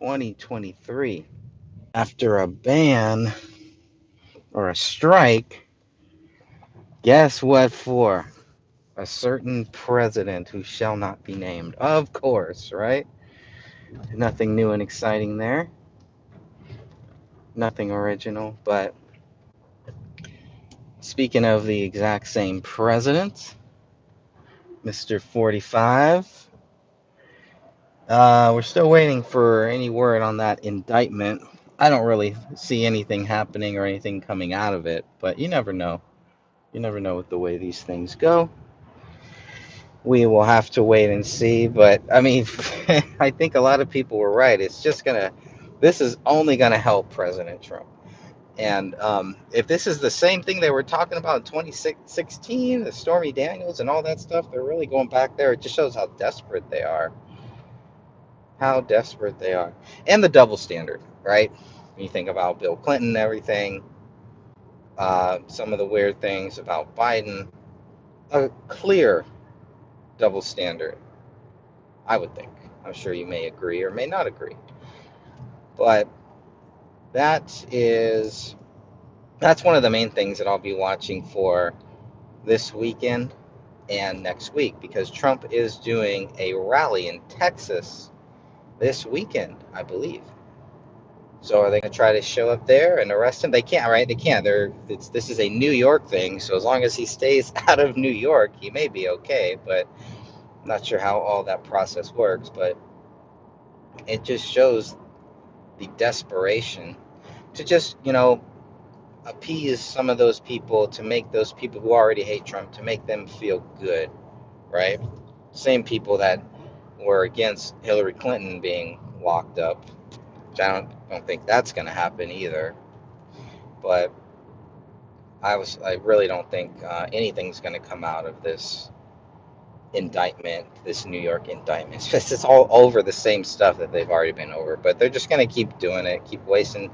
2023 after a ban or a strike. Guess what for? A certain president who shall not be named. Of course, right? Nothing new and exciting there. Nothing original. But speaking of the exact same president, Mr. 45, we're still waiting for any word on that indictment. I don't really see anything happening or anything coming out of it, but you never know. You never know with the way these things go. We will have to wait and see. But I mean, I think a lot of people were right. This is only gonna help President Trump. And if this is the same thing they were talking about in 2016, the Stormy Daniels and all that stuff, they're really going back there. It just shows how desperate they are. How desperate they are. And the double standard, right? When you think about Bill Clinton and everything, some of the weird things about Biden, a clear double standard, I would think. I'm sure you may agree or may not agree. But that is that's one of the main things that I'll be watching for this weekend and next week, because Trump is doing a rally in Texas this weekend, I believe. So are they going to try to show up there and arrest him? They can't, right? They can't. This is a New York thing, so as long as he stays out of New York, he may be okay. But I'm not sure how all that process works. But it just shows the desperation to just, appease some of those people, to make those people who already hate Trump, to make them feel good, right? Same people that were against Hillary Clinton being locked up, which I don't think that's going to happen either. But I really don't think anything's going to come out of this indictment, this New York indictment. It's all over the same stuff that they've already been over, but they're just going to keep doing it, keep wasting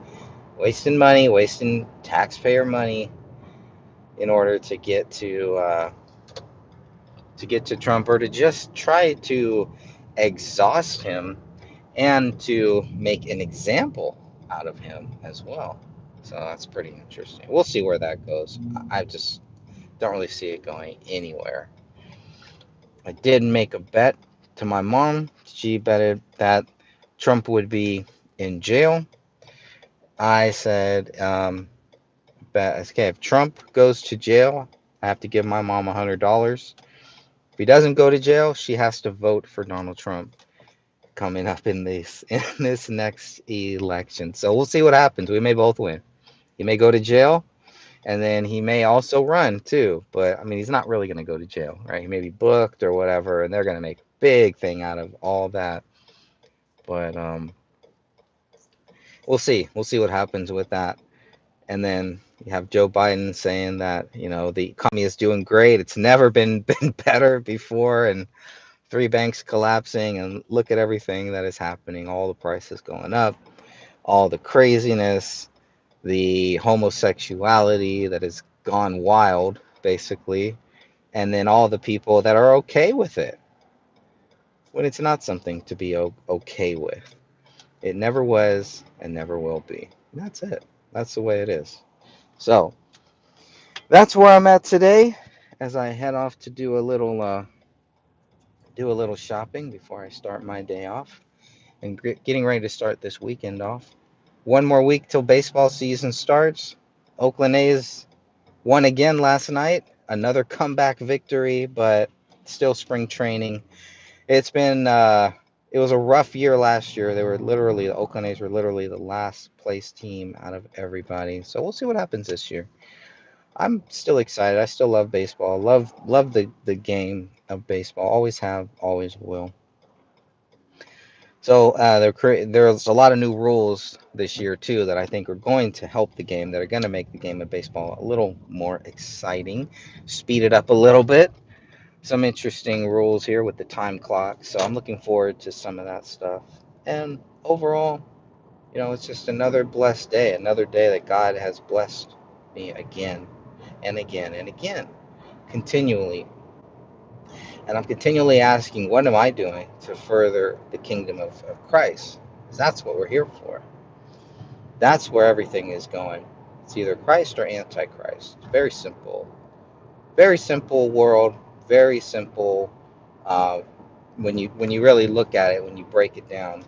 money, wasting taxpayer money in order to get to Trump, or to just try to exhaust him and to make an example out of him as well. So that's pretty interesting. We'll see where that goes. I just don't really see it going anywhere. I did make a bet to my mom. She betted that Trump would be in jail. I said, okay, if Trump goes to jail, I have to give my mom $100. If he doesn't go to jail, she has to vote for Donald Trump coming up in this next election. So we'll see what happens. We may both win. He may go to jail, and then he may also run too. But I mean, he's not really going to go to jail, right? He may be booked or whatever, and they're going to make a big thing out of all that. But we'll see. We'll see what happens with that. And then you have Joe Biden saying that the economy is doing great. It's never been better before, and three banks collapsing, and look at everything that is happening. All the prices going up, all the craziness, the homosexuality that has gone wild, basically, and then all the people that are okay with it when it's not something to be okay with. It never was and never will be. And that's it. That's the way it is. So that's where I'm at today, as I head off to do a little shopping before I start my day off, and getting ready to start this weekend off. One more week till baseball season starts. Oakland A's won again last night. Another comeback victory, but still spring training. It was a rough year last year. The Oakland A's were literally the last place team out of everybody. So we'll see what happens this year. I'm still excited. I still love baseball. Love the game of baseball. Always have, always will. So there's a lot of new rules this year too that I think are going to help the game, that are going to make the game of baseball a little more exciting, speed it up a little bit. Some interesting rules here with the time clock. So I'm looking forward to some of that stuff. And overall, it's just another blessed day, another day that God has blessed me again and again and again, continually. And I'm continually asking, what am I doing to further the kingdom of Christ? because that's what we're here for. That's where everything is going. It's either Christ or Antichrist. Very simple. Very simple world. Very simple. Uh, when you really look at it, when you break it down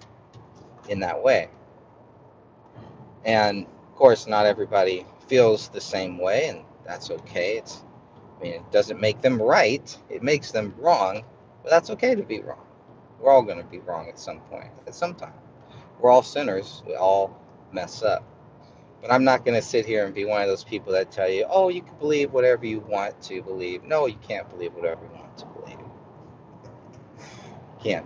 in that way, and of course, not everybody feels the same way, and that's okay. I mean, it doesn't make them right. It makes them wrong, but that's okay to be wrong. We're all going to be wrong at some point, at some time. We're all sinners. We all mess up. But I'm not going to sit here and be one of those people that tell you, oh, you can believe whatever you want to believe. No, you can't believe whatever you want to believe. You can't.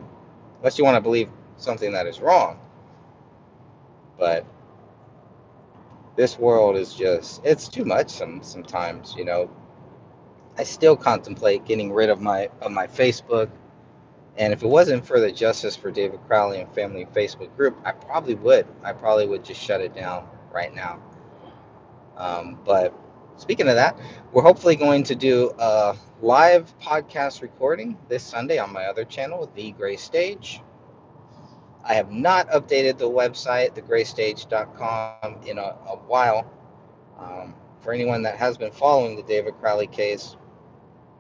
Unless you want to believe something that is wrong. But this world is just, it's too much sometimes, you know. I still contemplate getting rid of my Facebook. And if it wasn't for the Justice for David Crowley and Family Facebook group, I probably would. I probably would just shut it down right now. But speaking of that, we're hopefully going to do a live podcast recording this Sunday on my other channel, The Gray Stage. I have not updated the website, thegraystage.com, in a while. For anyone that has been following the David Crowley case,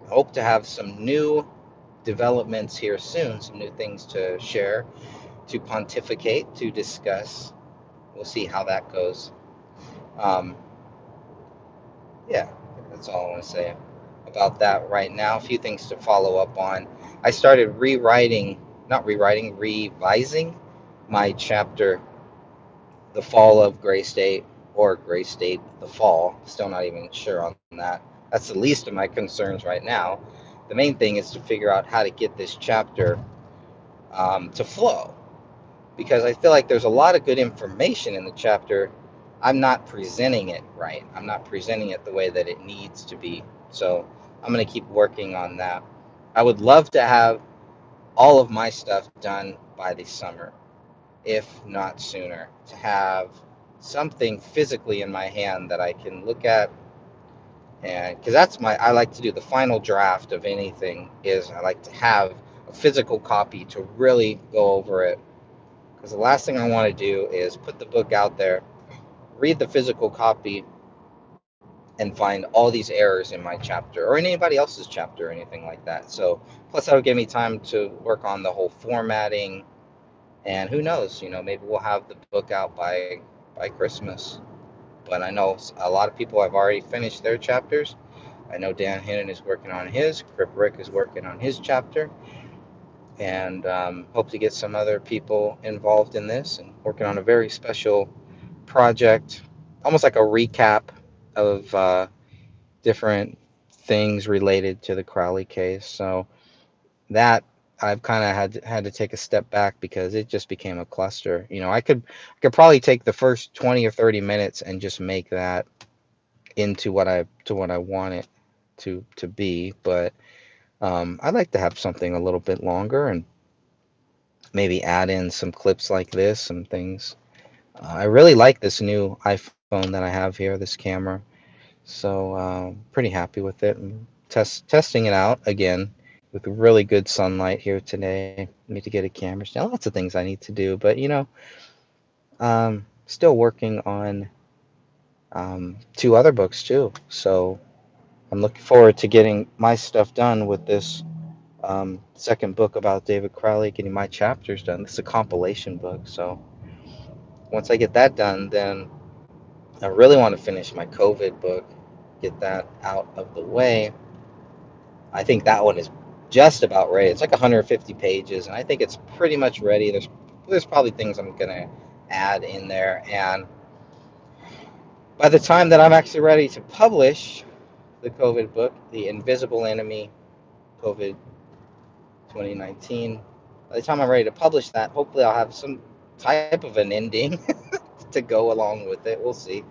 I hope to have some new developments here soon, some new things to share, to pontificate, to discuss. We'll see how that goes. Um, yeah, that's all I want to say about that right now. A few things to follow up on. I started revising my chapter, The Fall of Gray State, or Gray State, The Fall. Still not even sure on that. That's the least of my concerns right now. The main thing is to figure out how to get this chapter to flow, because I feel like there's a lot of good information in the chapter. I'm not presenting it right. I'm not presenting it the way that it needs to be. So I'm going to keep working on that. I would love to have all of my stuff done by the summer, if not sooner, to have something physically in my hand that I can look at. And because I like to do the final draft of anything, is I like to have a physical copy to really go over it, because the last thing I want to do is put the book out there, read the physical copy, and find all these errors in my chapter or anybody else's chapter or anything like that. So, plus, that'll give me time to work on the whole formatting. And who knows, maybe we'll have the book out by Christmas. But I know a lot of people have already finished their chapters. I know Dan Hinnon is working on his, Crip Rick is working on his chapter, and hope to get some other people involved in this and working on a very special project, almost like a recap of different things related to the Crowley case. So that I've kind of had to take a step back because it just became a cluster. I could probably take the first 20 or 30 minutes and just make that into what I want it to be, but I'd like to have something a little bit longer and maybe add in some clips like this, some things. I really like this new iPhone that I have here, this camera. So pretty happy with it. I'm testing it out again with really good sunlight here today. Need to get a camera. Still lots of things I need to do, but still working on two other books too. So I'm looking forward to getting my stuff done with this second book about David Crowley, getting my chapters done. This is a compilation book, so once I get that done, then I really want to finish my COVID book, get that out of the way. I think that one is just about ready. It's like 150 pages, and I think it's pretty much ready. There's probably things I'm gonna add in there, and by the time that I'm actually ready to publish the COVID book, The Invisible Enemy, COVID 2019, by the time I'm ready to publish that, hopefully I'll have some type of an ending to go along with it. We'll see.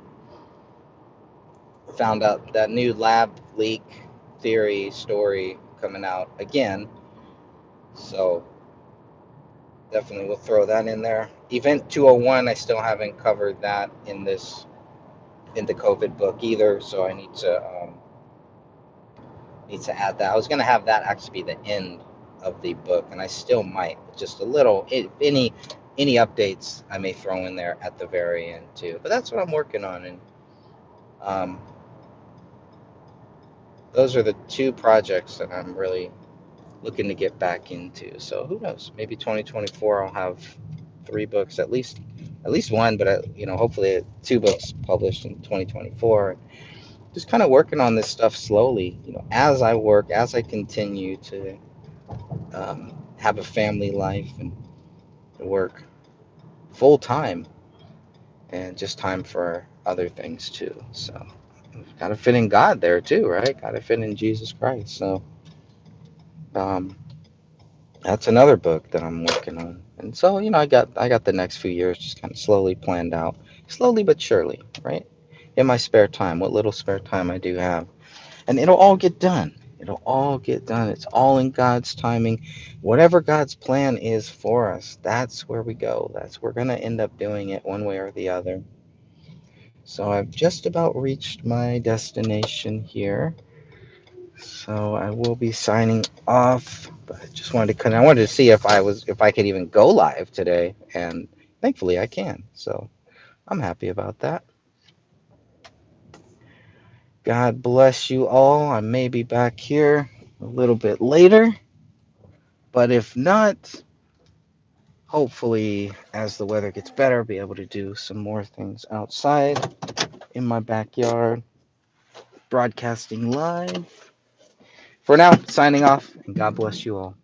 Found out that new lab leak theory story coming out again, so definitely we'll throw that in there. Event 201, I still haven't covered that in the COVID book either, so I need to add that. I was going to have that actually be the end of the book, and I still might, just a little, if any any updates I may throw in there at the very end too. But that's what I'm working on, and um, those are the two projects that I'm really looking to get back into. So who knows? Maybe 2024 I'll have three books, at least one, but hopefully two books published in 2024. Just kind of working on this stuff slowly, as I work, as I continue to have a family life and work full time, and just time for other things too. So got to fit in God there too, right? Got to fit in Jesus Christ. So um, that's another book that I'm working on. And so, I got the next few years just kind of slowly planned out, slowly but surely, right? In my spare time, what little spare time I do have. And it'll all get done. It'll all get done. It's all in God's timing. Whatever God's plan is for us, that's where we go. We're going to end up doing it one way or the other. So I've just about reached my destination here. So I will be signing off, but I wanted to see if I could even go live today, and thankfully I can. So I'm happy about that. God bless you all. I may be back here a little bit later, but if not, hopefully as the weather gets better, I'll be able to do some more things outside in my backyard, broadcasting live. For now, signing off, and God bless you all.